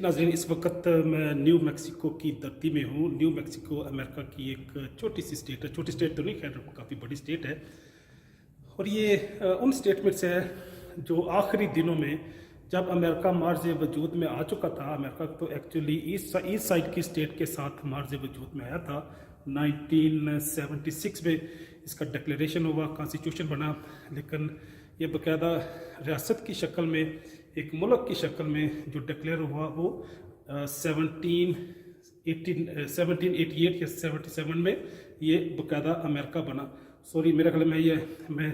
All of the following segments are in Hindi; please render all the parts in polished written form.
नाज़रीन, इस वक्त मैं न्यू मैक्सिको की धरती में हूँ। न्यू मैक्सिको अमेरिका की एक छोटी सी स्टेट है। छोटी स्टेट तो नहीं, खैर काफ़ी बड़ी स्टेट है। और ये उन स्टेट में से है जो आखिरी दिनों में, जब अमेरिका मार्ज वजूद में आ चुका था। अमेरिका तो एक्चुअली ईस्ट साइड की स्टेट के साथ मार्ज वजूद में आया था। 1976 में इसका डिक्लेरेशन हुआ, कॉन्स्टिट्यूशन बना। लेकिन ये बाकायदा रियासत की शक्ल में, एक मुल्क की शक्ल में जो डिक्लेयर हुआ वो 1788 या 77 में ये बाकायदा अमेरिका बना। सॉरी, मेरे ख्याल में मैं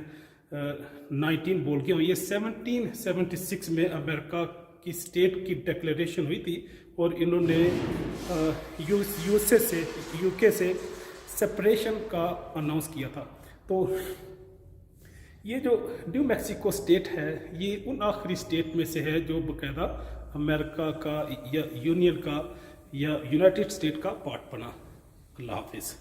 19 बोल गया हूँ। ये 1776 में अमेरिका की स्टेट की डिक्लेरेशन हुई थी और इन्होंने यूके से सेपरेशन का अनाउंस किया था। तो ये जो न्यू मैक्सिको स्टेट है, ये उन आखिरी स्टेट में से है जो बाकायदा अमेरिका का या यूनियन का या यूनाइटेड स्टेट का पार्ट बना। अल्लाह हाफिज़।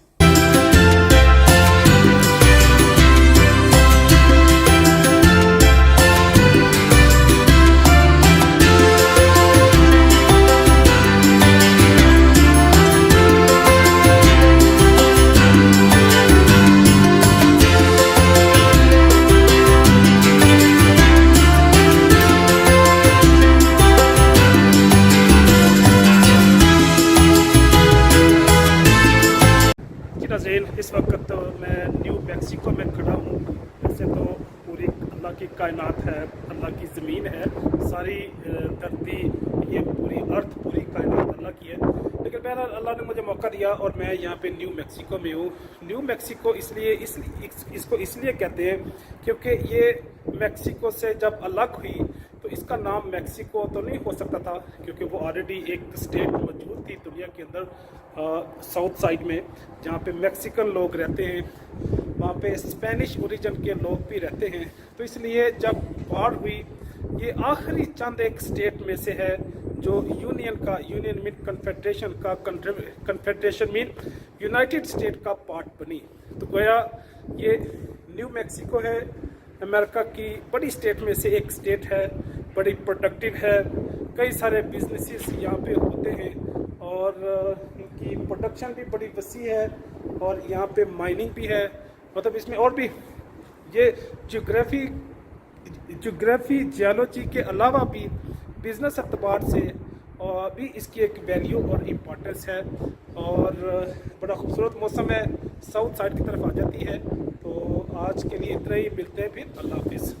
इस वक्त तो मैं न्यू मैक्सिको में खड़ा हूँ। वैसे तो पूरी अल्लाह की कायनात है, अल्लाह की ज़मीन है, सारी धरती, ये पूरी अर्थ, पूरी कायनात अल्लाह की है। लेकिन बहरहाल अल्लाह ने मुझे मौका दिया और मैं यहाँ पे न्यू मैक्सिको में हूँ। न्यू मैक्सिको इसको इसलिए कहते हैं क्योंकि ये मैक्सिको से जब अलग हुई तो इसका नाम मैक्सिको तो नहीं हो सकता था, क्योंकि वो ऑलरेडी एक स्टेट मौजूद थी दुनिया के अंदर साउथ साइड में, जहाँ पे मैक्सिकन लोग रहते हैं, वहाँ पे स्पेनिश ओरिजिन के लोग भी रहते हैं। तो इसलिए जब बाढ़ हुई, ये आखिरी चंद एक स्टेट में से है जो union mean confederation mean United state का पार्ट बनी। तो गोया ये न्यू मैक्सिको है, अमेरिका की बड़ी स्टेट में से एक स्टेट है, बड़ी प्रोडक्टिव है। कई सारे बिजनेसेस यहाँ पे होते हैं और इनकी प्रोडक्शन भी बड़ी वसी है और यहाँ पे माइनिंग भी है। मतलब इसमें और भी ये जियोग्राफी जियोलॉजी के अलावा भी बिजनेस एतबार से और भी इसकी एक वैल्यू और इम्पोर्टेंस है। और बड़ा खूबसूरत मौसम है, साउथ साइड की तरफ आ जाती है। तो आज के लिए इतना ही, मिलते हैं फिर। अल्लाह हाफिज़।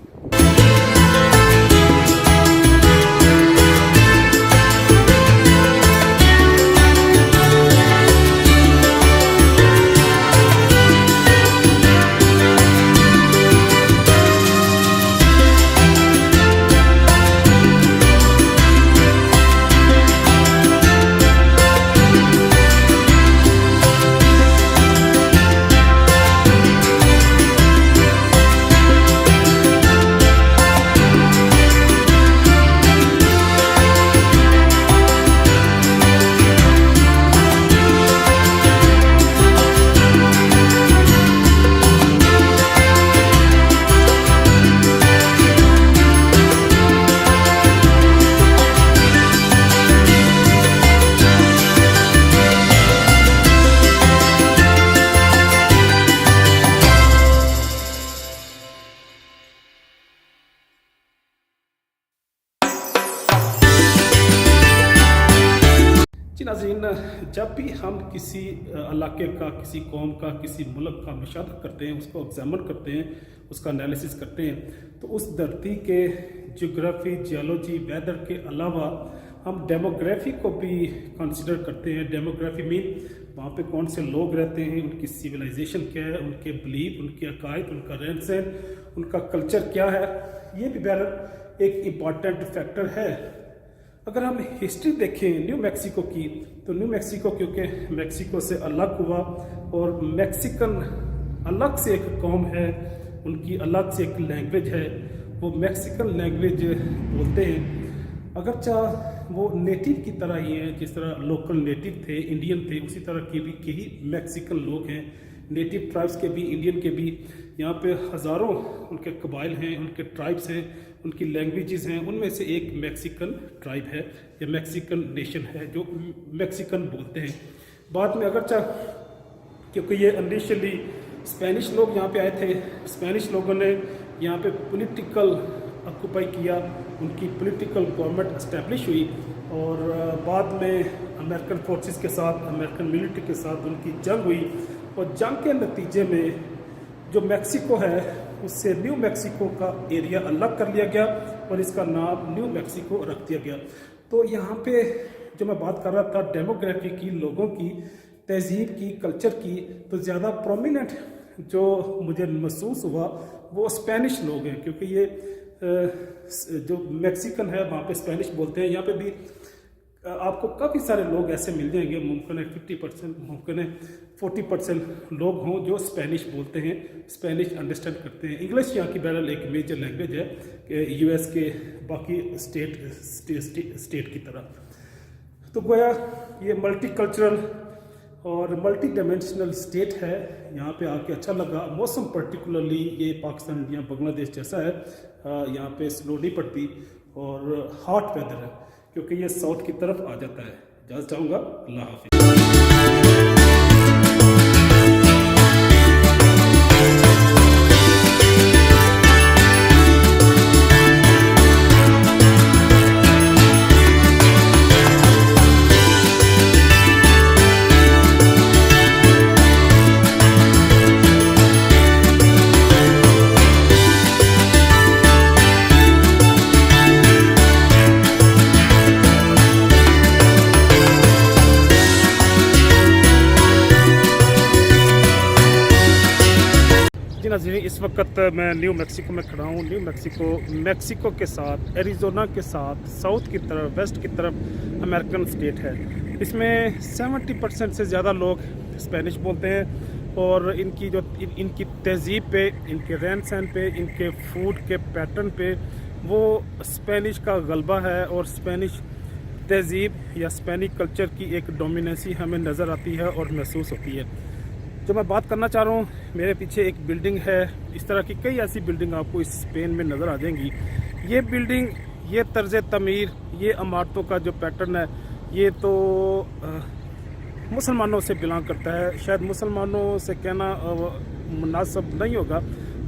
नाज़रीन, जब भी हम किसी इलाके का, किसी कौम का, किसी मुल्क का मुशाहदा करते हैं, उसको एग्जामिन करते हैं, उसका एनालिसिस करते हैं, तो उस धरती के जियोग्राफी, जियोलॉजी, वेदर के अलावा हम डेमोग्राफी को भी कंसिडर करते हैं। डेमोग्राफी मीन वहाँ पे कौन से लोग रहते हैं, उनकी सिविलाइजेशन क्या है, उनके बिलीफ, उनके अकायद, उनका रहन सहन, उनका कल्चर क्या है। ये भी बहरहाल एक इम्पॉर्टेंट फैक्टर है। अगर हम हिस्ट्री देखें न्यू मैक्सिको की, तो न्यू मैक्सिको क्योंकि मैक्सिको से अलग हुआ और मैक्सिकन अलग से एक कौम है, उनकी अलग से एक लैंग्वेज है, वो मैक्सिकन लैंग्वेज बोलते हैं। अगरचा वो नेटिव की तरह ही है, जिस तरह लोकल नेटिव थे, इंडियन थे, उसी तरह के ही मैक्सिकन लोग हैं। नेटिव ट्राइब्स के भी, इंडियन के भी। यहाँ पे हज़ारों उनके कबाइल हैं, उनके ट्राइब्स हैं, उनकी लैंग्वेजेस हैं। उनमें से एक मैक्सिकन ट्राइब है या मैक्सिकन नेशन है जो मैक्सिकन बोलते हैं। बाद में अगरचा क्योंकि ये इनिशियली स्पेनिश लोग यहाँ पे आए थे, स्पेनिश लोगों ने यहाँ पे पॉलिटिकल ऑक्यूपाई किया, उनकी पॉलिटिकल गवर्नमेंट इस्टेब्लिश हुई और बाद में अमेरिकन फोर्सेस के साथ, अमेरिकन मिलिट्री के साथ उनकी जंग हुई और जंग के नतीजे में जो मैक्सिको है उससे न्यू मैक्सिको का एरिया अलग कर लिया गया और इसका नाम न्यू मैक्सिको रख दिया गया। तो यहाँ पे जो मैं बात कर रहा था डेमोग्राफी की, लोगों की, तहजीब की, कल्चर की, तो ज़्यादा प्रोमिनेंट जो मुझे महसूस हुआ वो स्पेनिश लोग हैं, क्योंकि ये जो मैक्सिकन है वहाँ पे स्पेनिश बोलते हैं। यहाँ पे भी आपको काफ़ी सारे लोग ऐसे मिल जाएंगे, मुमकिन है 50%, मुमकिन है 40% लोग हों जो स्पेनिश बोलते हैं, स्पेनिश अंडरस्टैंड करते हैं। इंग्लिश यहाँ की बहरहाल एक मेजर लैंग्वेज है कि यूएस के बाकी स्टेट की तरह। तो गोया ये मल्टी कल्चरल और मल्टी डायमेंशनल स्टेट है। यहाँ पे आके अच्छा लगा। मौसम पर्टिकुलरली ये पाकिस्तान या बांग्लादेश जैसा है, यहाँ पे स्नो नहीं पड़ती और हॉट वेदर है, क्योंकि ये साउथ की तरफ आ जाता है। इजाज़त चाहूँगा, अल्लाह हाफिज़। इस वक्त मैं न्यू मैक्सिको में खड़ा हूँ। न्यू मैक्सिको के साथ, एरिज़ोना के साथ, साउथ की तरफ, वेस्ट की तरफ अमेरिकन स्टेट है। इसमें 70% से ज़्यादा लोग स्पेनिश बोलते हैं और इनकी तहजीब पे, इनके रहन सहन पे, इनके फूड के पैटर्न पे वो स्पेनिश का गलबा है और स्पेनिश तहजीब या स्पेनिश कल्चर की एक डोमिनेंसी हमें नज़र आती है और महसूस होती है। जो मैं बात करना चाह रहा हूँ, मेरे पीछे एक बिल्डिंग है। इस तरह की कई ऐसी बिल्डिंग आपको इस स्पेन में नज़र आ जाएंगी। ये बिल्डिंग, ये तर्ज तमीर, ये इमारतों का जो पैटर्न है, ये तो मुसलमानों से बिलोंग करता है। शायद मुसलमानों से कहना मुनासिब नहीं होगा,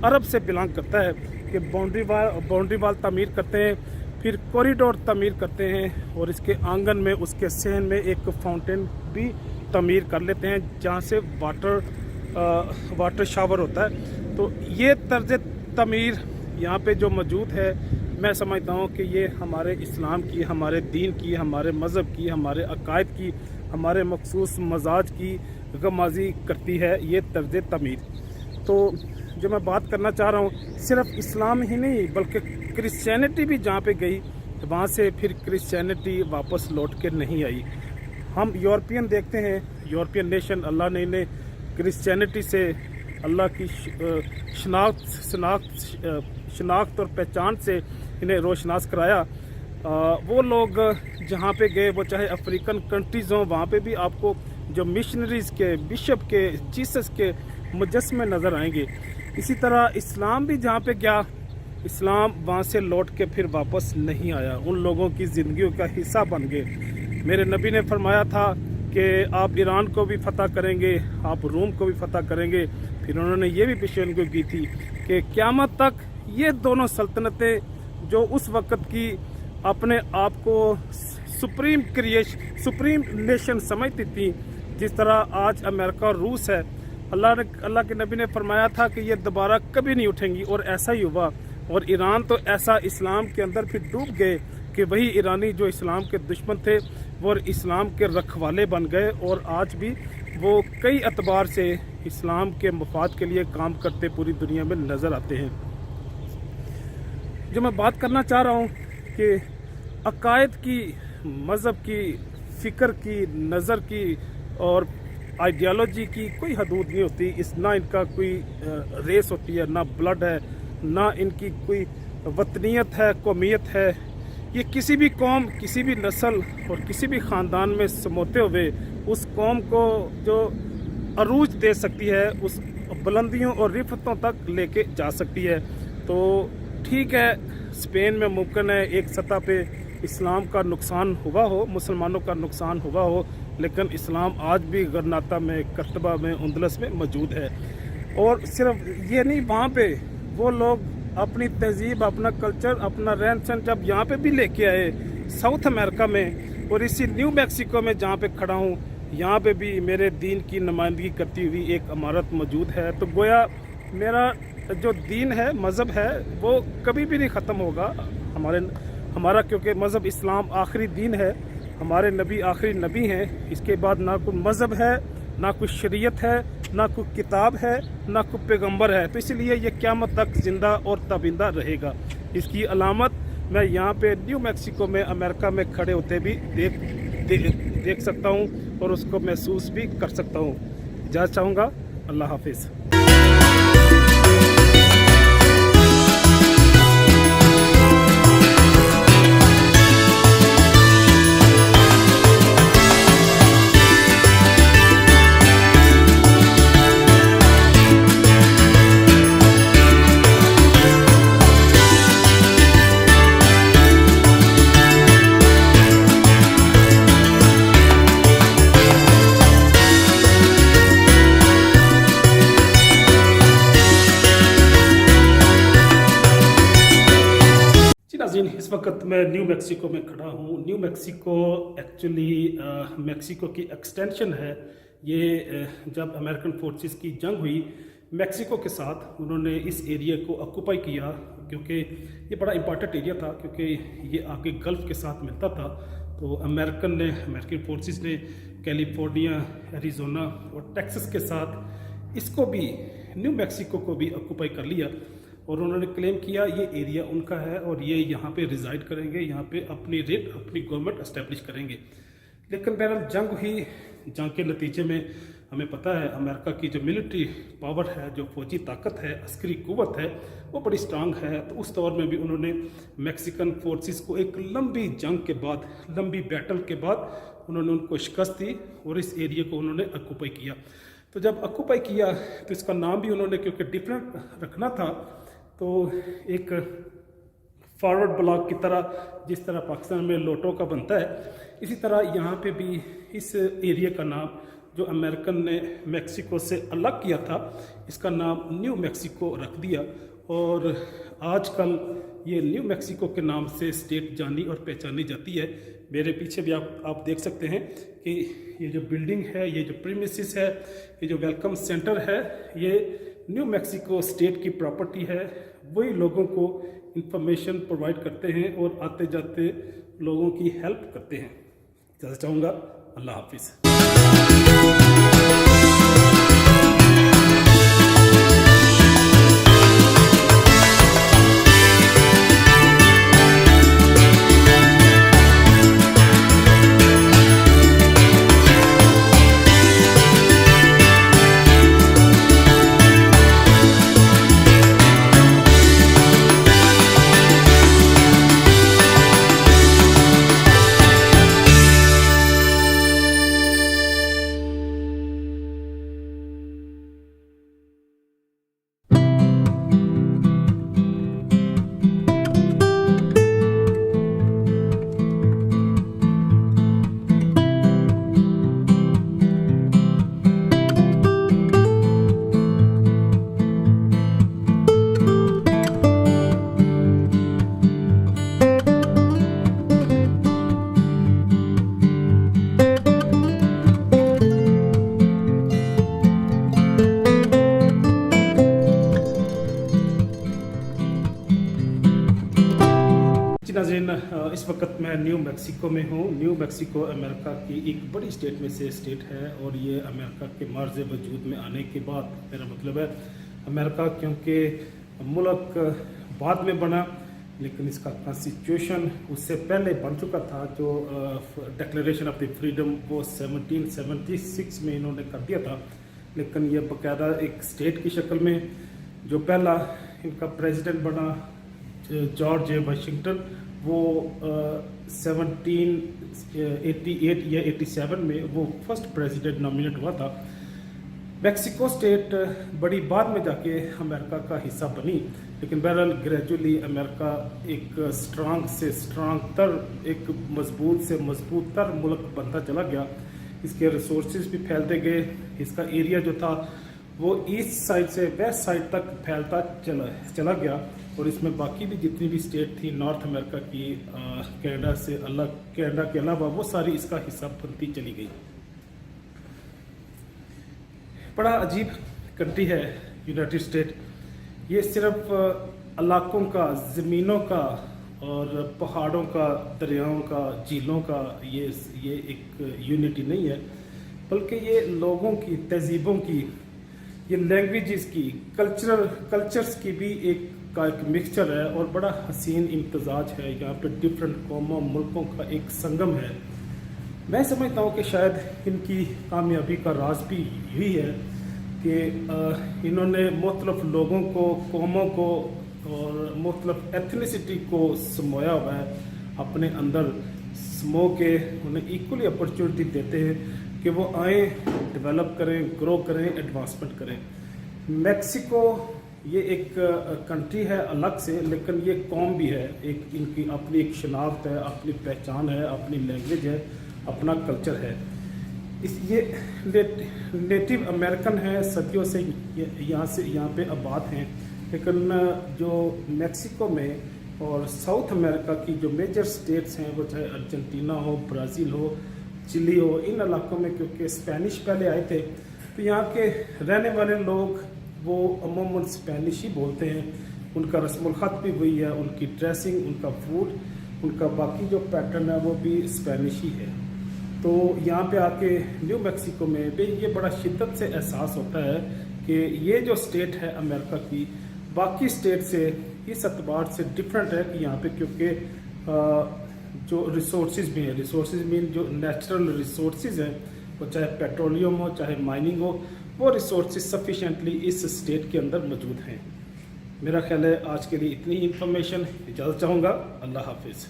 अरब से बिलोंग करता है कि बाउंड्री वाल तमीर करते हैं, फिर कॉरिडोर तमीर करते हैं और इसके आंगन में, उसके सहन में एक फाउंटेन भी तमीर कर लेते हैं जहाँ से वाटर शावर होता है। तो ये तर्ज तमीर यहाँ पे जो मौजूद है, मैं समझता हूँ कि ये हमारे इस्लाम की, हमारे दीन की, हमारे मज़हब की, हमारे अकायद की, हमारे मखसूस मजाज की गमाजी करती है ये तर्ज तमीर। तो जो मैं बात करना चाह रहा हूँ, सिर्फ इस्लाम ही नहीं बल्कि क्रिश्चियनिटी भी जहाँ पे गई, वहाँ से फिर क्रिश्चियनिटी वापस लौट के नहीं आई। हम यूरोपियन देखते हैं, यूरोपियन नेशन, अल्लाह ने इन्हें क्रिश्चियनिटी से अल्लाह की शनाख्त और पहचान से इन्हें रोशनास कराया। वो लोग जहाँ पे गए, वो चाहे अफ्रीकन कंट्रीज़ हों, वहाँ पे भी आपको जो मिशनरीज़ के, बिशप के, जीसस के मुजस्मे नज़र आएंगे। इसी तरह इस्लाम भी जहाँ पे गया, इस्लाम वहाँ से लौट के फिर वापस नहीं आया, उन लोगों की ज़िंदगियों का हिस्सा बन गए। मेरे नबी ने फरमाया था कि आप ईरान को भी फतह करेंगे, आप रोम को भी फतह करेंगे। फिर उन्होंने ये भी पेशेनगोई की थी कि क़यामत तक ये दोनों सल्तनतें जो उस वक़्त की अपने आप को सुप्रीम नेशन समझती थी, जिस तरह आज अमेरिका और रूस है, अल्लाह के नबी ने फरमाया था कि ये दोबारा कभी नहीं उठेंगी और ऐसा ही हुआ। और ईरान तो ऐसा इस्लाम के अंदर फिर डूब गए कि वही ईरानी जो इस्लाम के दुश्मन थे वो इस्लाम के रखवाले बन गए और आज भी वो कई एतबार से इस्लाम के मफाद के लिए काम करते पूरी दुनिया में नज़र आते हैं। जो मैं बात करना चाह रहा हूँ कि अकायद की, मज़हब की, फ़िक्र की, नज़र की और आइडियालॉजी की कोई हदूद नहीं होती। ना इनका कोई रेस होती है, ना ब्लड है, ना इनकी कोई वतनीयत है, कौमियत है। ये किसी भी कौम, किसी भी नस्ल और किसी भी ख़ानदान में समोते हुए उस कौम को जो अरूज दे सकती है, उस बुलंदियों और रिफतों तक लेके जा सकती है। तो ठीक है, स्पेन में मुमकिन है एक सतह पे इस्लाम का नुकसान हुआ हो, मुसलमानों का नुकसान हुआ हो, लेकिन इस्लाम आज भी गरनाता में, करतबा में, उंदलस में मौजूद है। और सिर्फ ये नहीं, वहाँ पे वो लोग अपनी तहजीब, अपना कल्चर, अपना रहन सहन जब यहाँ पे भी लेके आए साउथ अमेरिका में, और इसी न्यू मैक्सिको में जहाँ पे खड़ा हूँ, यहाँ पे भी मेरे दीन की नुमाइंदगी करती हुई एक इमारत मौजूद है। तो गोया मेरा जो दीन है, मज़हब है, वो कभी भी नहीं ख़त्म होगा हमारा, क्योंकि मज़हब इस्लाम आखिरी दीन है, हमारे नबी आखिरी नबी हैं। इसके बाद ना कोई मज़हब है, ना कोई शरीयत है, ना कोई किताब है, ना कोई पैगंबर है। तो इसलिए ये क़यामत तक ज़िंदा और ताबिंदा रहेगा। इसकी अलामत मैं यहाँ पे न्यू मैक्सिको में, अमेरिका में खड़े होते भी देख सकता हूँ और उसको महसूस भी कर सकता हूँ। इजाज़त चाहूँगा। अल्लाह हाफिज़। इस वक्त मैं न्यू मैक्सिको में खड़ा हूँ। न्यू मैक्सिको एक्चुअली मैक्सिको की एक्सटेंशन है। ये जब अमेरिकन फोर्सेस की जंग हुई मैक्सिको के साथ, उन्होंने इस एरिया को ऑक्यूपाई किया, क्योंकि ये बड़ा इंपॉर्टेंट एरिया था, क्योंकि ये आगे गल्फ़ के साथ मिलता था। तो अमेरिकन फोर्सेस ने कैलिफोर्निया, एरिज़ोना और टेक्सास के साथ इसको भी, न्यू मैक्सिको को भी ऑक्यूपाई कर लिया, और उन्होंने क्लेम किया ये एरिया उनका है और ये यहाँ पे रिजाइड करेंगे, यहाँ पे अपनी गवर्नमेंट एस्टेब्लिश करेंगे। लेकिन बहरहाल जंग हुई। जंग के नतीजे में हमें पता है अमेरिका की जो मिलिट्री पावर है, जो फौजी ताकत है, अस्करी कुव्वत है, वो बड़ी स्ट्रांग है। तो उस दौर में भी उन्होंने मैक्सिकन फोर्सेस को एक लंबी जंग के बाद, लंबी बैटल के बाद उन्होंने उनको शिकस्त दी और इस एरिया को उन्होंने ऑक्यूपाई किया। तो जब ऑक्यूपाई किया तो इसका नाम भी उन्होंने, क्योंकि डिफरेंट रखना था, तो एक फॉरवर्ड ब्लॉक की तरह, जिस तरह पाकिस्तान में लोटो का बनता है, इसी तरह यहाँ पे भी इस एरिया का नाम, जो अमेरिकन ने मैक्सिको से अलग किया था, इसका नाम न्यू मैक्सिको रख दिया। और आजकल ये न्यू मैक्सिको के नाम से स्टेट जानी और पहचानी जाती है। मेरे पीछे भी आप देख सकते हैं कि ये जो बिल्डिंग है, ये जो प्रीमिसेस है, ये जो वेलकम सेंटर है, ये न्यू मैक्सिको स्टेट की प्रॉपर्टी है। वही लोगों को इंफॉर्मेशन प्रोवाइड करते हैं और आते जाते लोगों की हेल्प करते हैं। इजाज़त चाहूँगा। अल्लाह हाफिज़। नाज़रीन, इस वक्त मैं न्यू मैक्सिको में हूँ। न्यू मैक्सिको अमेरिका की एक बड़ी स्टेट में से स्टेट है, और ये अमेरिका के मर्ज़ वजूद में आने के बाद, मेरा मतलब है अमेरिका, क्योंकि मुल्क बाद में बना, लेकिन इसका कॉन्स्टिट्यूशन उससे पहले बन चुका था। जो डिक्लेरेशन ऑफ द फ्रीडम वो 1776 में इन्होंने कर दिया था, लेकिन ये बाकायदा एक स्टेट की शक्ल में। जो पहला इनका प्रेसिडेंट बना जॉर्ज वाशिंगटन, वो 1788 या 87 में वो फर्स्ट प्रेसिडेंट नॉमिनेट हुआ था। मेक्सिको स्टेट बड़ी बाद में जाके अमेरिका का हिस्सा बनी, लेकिन बहरहाल ग्रेजुअली अमेरिका एक स्ट्रांग से स्ट्रांग तर, एक मजबूत से मजबूत तर मुल्क बनता चला गया। इसके रिसोर्सेज भी फैलते गए। इसका एरिया जो था वो ईस्ट साइड से वेस्ट साइड तक फैलता चला गया, और इसमें बाकी भी जितनी भी स्टेट थी नॉर्थ अमेरिका की, कनाडा से अलग, कनाडा के अलावा वो सारी इसका हिस्सा बनती चली गई। बड़ा अजीब कंट्री है यूनाइटेड स्टेट। ये सिर्फ इलाकों का, ज़मीनों का और पहाड़ों का, दरियाओं का, झीलों का ये एक यूनिटी नहीं है, बल्कि ये लोगों की, तहजीबों की, ये लैंग्वेजेस की, कल्चर्स की भी एक मिक्सचर है, और बड़ा हसीन इम्तजाज है। यहाँ पे डिफरेंट कौमों, मुल्कों का एक संगम है। मैं समझता हूँ कि शायद इनकी कामयाबी का राज भी यही है कि इन्होंने मुख्तलिफ लोगों को, कौमों को और मुख्तलिफ एथनिसिटी को समोया हुआ है अपने अंदर, समो के उन्हें इक्वली अपॉर्चुनिटी देते हैं कि वो आए, डेवलप करें, ग्रो करें, एडवांसमेंट करें। मैक्सिको ये एक कंट्री है अलग से, लेकिन ये कौम भी है, एक इनकी अपनी एक शनाख्त है, अपनी पहचान है, अपनी लैंग्वेज है, अपना कल्चर है। ये नेटिव अमेरिकन है, सदियों से यहाँ पे आबाद हैं, लेकिन जो मैक्सिको में और साउथ अमेरिका की जो मेजर स्टेट्स हैं, वो चाहे अर्जेंटीना हो, ब्राज़ील हो, चिली हो, इन इलाकों में क्योंकि स्पेनिश पहले आए थे, तो यहाँ के रहने वाले लोग वो अमूमन स्पेनिश ही बोलते हैं। उनका रस्मुल ख़त भी वही है, उनकी ड्रेसिंग, उनका फूड, उनका बाकी जो पैटर्न है वो भी स्पेनिश ही है। तो यहाँ पे आके न्यू मैक्सिको में भी ये बड़ा शिद्दत से एहसास होता है कि ये जो स्टेट है अमेरिका की, बाकी स्टेट से इस एतबार से डिफरेंट है कि यहाँ पे क्योंकि जो रिसोर्सेज भी हैं, रिसोर्सेज मीन जो नेचुरल रिसोर्सेज हैं, वो चाहे पेट्रोलियम हो, चाहे माइनिंग हो, वो रिसोर्सेज सफिशेंटली इस स्टेट के अंदर मौजूद हैं। मेरा ख्याल है आज के लिए इतनी इन्फॉर्मेशन। इजाज़त चाहूँगा। अल्लाह हाफिज़।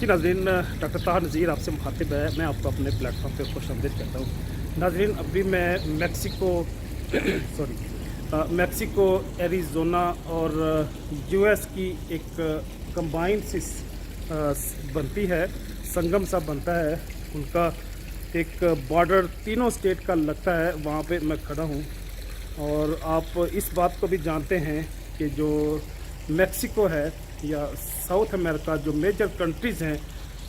नाज़रीन, डॉक्टर ताहा नज़ीर आपसे मुखातिब है। मैं आपको अपने प्लेटफॉर्म पे खुशामदीद कहता हूँ। नाज़रीन, अभी मैं मैक्सिको, एरिज़ोना और यूएस की एक कंबाइंड सी बनती है, संगम सा बनता है उनका, एक बॉर्डर तीनों स्टेट का लगता है, वहाँ पे मैं खड़ा हूँ। और आप इस बात को भी जानते हैं कि जो मैक्सिको है या साउथ अमेरिका जो मेजर कंट्रीज़ हैं,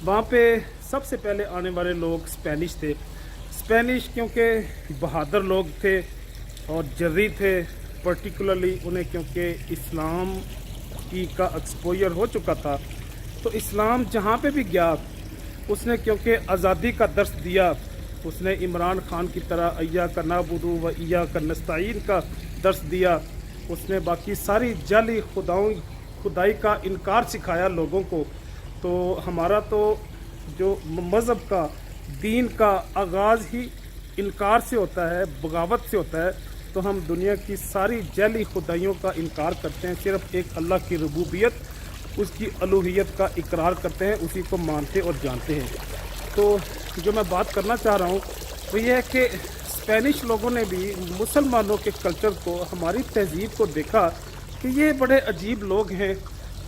वहाँ पे सबसे पहले आने वाले लोग स्पेनिश थे। स्पेनिश क्योंकि बहादुर लोग थे और जर्री थे, पर्टिकुलरली उन्हें क्योंकि इस्लाम का एक्सपोजर हो चुका था, तो इस्लाम जहाँ पे भी गया उसने क्योंकि आज़ादी का दर्स दिया, उसने इमरान खान की तरह अय्या का नाबुदू व इय्या का नस्ताईन का दर्स दिया। उसने बाकी सारी जाली खुदाओं खुदाई का इनकार सिखाया लोगों को। तो हमारा तो जो मज़हब का, दीन का आगाज़ ही इनकार से होता है, बगावत से होता है। तो हम दुनिया की सारी जैली खुदाइयों का इनकार करते हैं, सिर्फ़ एक अल्लाह की रबूबियत, उसकी अलूहियत का इकरार करते हैं, उसी को मानते और जानते हैं। तो जो मैं बात करना चाह रहा हूँ वो ये है कि स्पेनिश लोगों ने भी मुसलमानों के कल्चर को, हमारी तहजीब को देखा कि ये बड़े अजीब लोग हैं।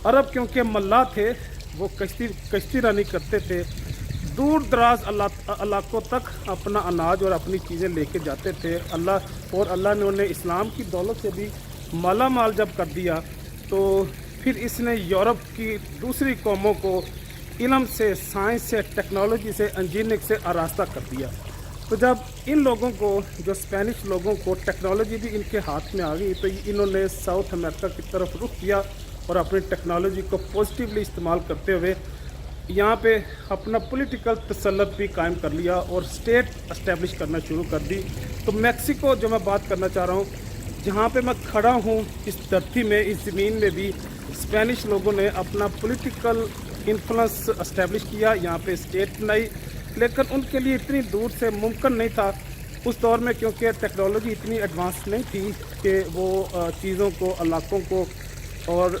अरब क्योंकि मल्लाह थे, वो कश्ती रानी करते थे, दूर दराज इलाकों तक अपना अनाज और अपनी चीज़ें लेके जाते थे। अल्लाह ने उन्हें इस्लाम की दौलत से भी माला माल जब कर दिया, तो फिर इसने यूरोप की दूसरी कौमों को इल्म से, साइंस से, टेक्नोलॉजी से, इंजीनियरिंग से आरास्ता कर दिया। तो जब इन लोगों को, जो स्पेनिश लोगों को टेक्नोलॉजी भी इनके हाथ में आ गई, तो इन्होंने साउथ अमेरिका की तरफ रुख किया और अपनी टेक्नोलॉजी को पॉजिटिवली इस्तेमाल करते हुए यहाँ पे अपना पॉलिटिकल तसल्लुत भी कायम कर लिया और स्टेट इस्टेब्लिश करना शुरू कर दी। तो मैक्सिको जो मैं बात करना चाह रहा हूँ, जहाँ पे मैं खड़ा हूँ, इस धरती में, इस ज़मीन में भी स्पेनिश लोगों ने अपना पॉलिटिकल इन्फ्लुएंस इस्टेब्लिश किया, यहाँ पे स्टेट बनाई। लेकिन उनके लिए इतनी दूर से मुमकिन नहीं था उस दौर में, क्योंकि टेक्नोलॉजी इतनी एडवांस नहीं थी कि वो चीज़ों को, इलाकों को और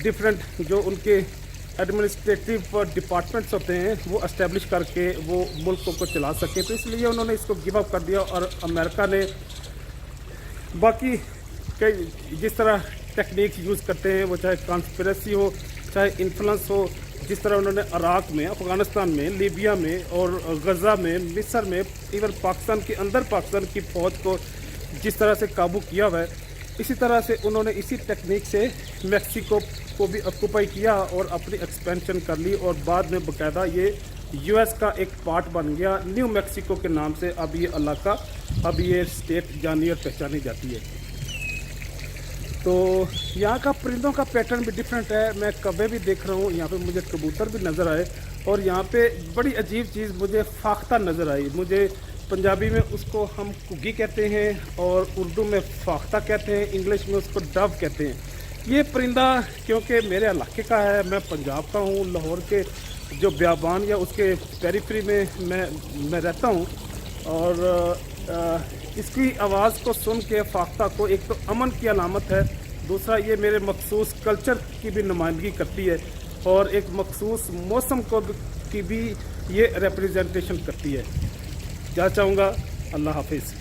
डिफरेंट जो उनके एडमिनिस्ट्रेटिव डिपार्टमेंट्स होते हैं वो इस्टेब्लिश करके वो मुल्कों को चला सकें। तो इसलिए उन्होंने इसको गिव अप कर दिया और अमेरिका ने बाकी कई जिस तरह टेक्निक्स यूज़ करते हैं, वो चाहे कॉन्स्पिरेसी हो, चाहे इन्फ्लुएंस हो, जिस तरह उन्होंने इराक़ में, अफ़गानिस्तान में, लीबिया में और गज़ा में, मिस्र में, इवन पाकिस्तान के अंदर पाकिस्तान की फ़ौज को जिस तरह से काबू किया हुआ है, इसी तरह से उन्होंने इसी टेक्निक से मैक्सिको को भी ऑक्यूपाई किया और अपनी एक्सपेंशन कर ली और बाद में बाकायदा ये यूएस का एक पार्ट बन गया न्यू मैक्सिको के नाम से। अब ये इलाका, अब ये स्टेट जानी और पहचानी जाती है। तो यहाँ का परिंदों का पैटर्न भी डिफरेंट है। मैं कब्बे भी देख रहा हूँ, यहाँ पे मुझे कबूतर भी नज़र आए और यहाँ पे बड़ी अजीब चीज़ मुझे फाख्ता नज़र आई। मुझे पंजाबी में उसको हम कुगी कहते हैं और उर्दू में फाख्ता कहते हैं, इंग्लिश में उसको डव कहते हैं। ये परिंदा क्योंकि मेरे इलाके का है, मैं पंजाब का हूँ, लाहौर के जो बियाबान या उसके पेरीफ्री में मैं रहता हूँ और इसकी आवाज़ को सुन के फाख्ता को एक तो अमन की अलामत है, दूसरा ये मेरे मखसूस कल्चर की भी नुमाइंदगी करती है और एक मखसूस मौसम को की भी ये रिप्रेजेंटेशन करती है। क्या चाहूँगा। अल्लाह हाफिज़।